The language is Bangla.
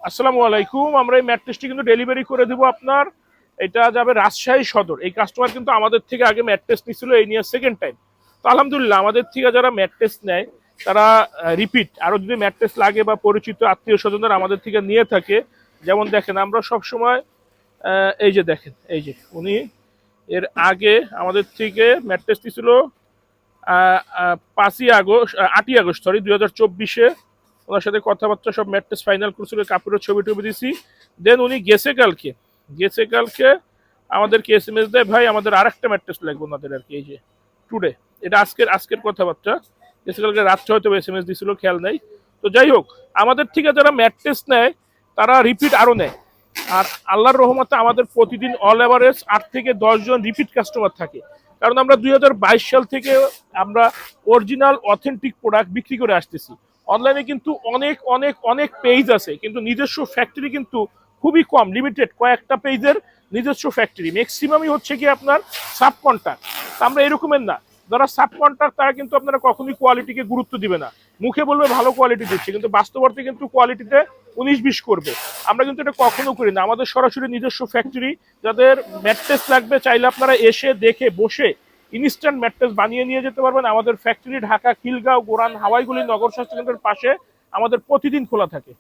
আসসালামু আলাইকুম। আমরা এই ম্যাট্রেসটি কিন্তু ডেলিভারি করে দিব আপনার। এটা যাবে রাজশাহী সদর। এই কাস্টমার কিন্তু আমাদের থেকে আগে ম্যাট্রেস নিছিল, এই নিয়ে সেকেন্ড টাইম। তো আলহামদুলিল্লাহ আমাদের থেকে যারা ম্যাট্রেস নেয় তারা রিপিট আরো যদি ম্যাট্রেস লাগে বা পরিচিত আত্মীয় স্বজনদের আমাদের থেকে নিয়ে থাকে। যেমন দেখেন আমরা সব সময় এই যে দেখেন, এই যে উনি এর আগে আমাদের থেকে ম্যাট্রেস নিছিল 8ই আগস্ট 2024-এ। ওনার সাথে কথাবার্তা সব ম্যাট্রেস ফাইনাল করছিল, কাপড়ের ছবি টবি দিছি। দেন উনি গেছে কালকে আমাদেরকে SMS দেয়, ভাই আমাদের আরেকটা ম্যাট্রেস লাগবে ওনাদের আর কি। এই যে টুডে, এটা আজকের আজকের কথাবার্তা। গেছে কালকে রাত্রে হয়তো SMS দিছিল, খেয়াল নাই। তো যাই হোক, আমাদের থেকে যারা ম্যাট্রেস নেয় তারা রিপিট আরো নেয়। আর আল্লাহর রহমতে আমাদের প্রতিদিন অল এভারেজ 8 থেকে 10 জন রিপিট কাস্টমার থাকে। কারণ আমরা 2022 সাল থেকে আমরা অরিজিনাল অথেন্টিক প্রোডাক্ট বিক্রি করে আসতেছি। অনলাইনে কিন্তু অনেক অনেক অনেক পেজ আছে, কিন্তু নিজস্ব ফ্যাক্টরি কিন্তু খুবই কম, লিমিটেড কয়েকটা পেজের নিজস্ব ফ্যাক্টরি। ম্যাক্সিমামই হচ্ছে কি আপনার সাব কন্ট্রাক্ট। আমরা এরকমের না, যারা সাব কন্ট্রাক্ট তারা কিন্তু আপনারা কখনোই কোয়ালিটিকে গুরুত্ব দিবে না। মুখে বলবে ভালো কোয়ালিটি দিচ্ছে, কিন্তু বাস্তবতে কিন্তু কোয়ালিটিতে 19-20 করবে। আমরা কিন্তু এটা কখনো করি না। আমাদের সরাসরি নিজস্ব ফ্যাক্টরি। যাদের ম্যাট্রেস লাগবে চাইলে আপনারা এসে দেখে বসে ইনস্ট্যান্ট ম্যাট্রেস বানিয়ে নিয়ে যেতে পারবেন। আমাদের ফ্যাক্টরি ঢাকা, খিলগাঁও, গোরান, হাওয়াইগুলি নগর স্বাস্থ্য কেন্দ্রের পাশে আমাদের প্রতিদিন খোলা থাকে।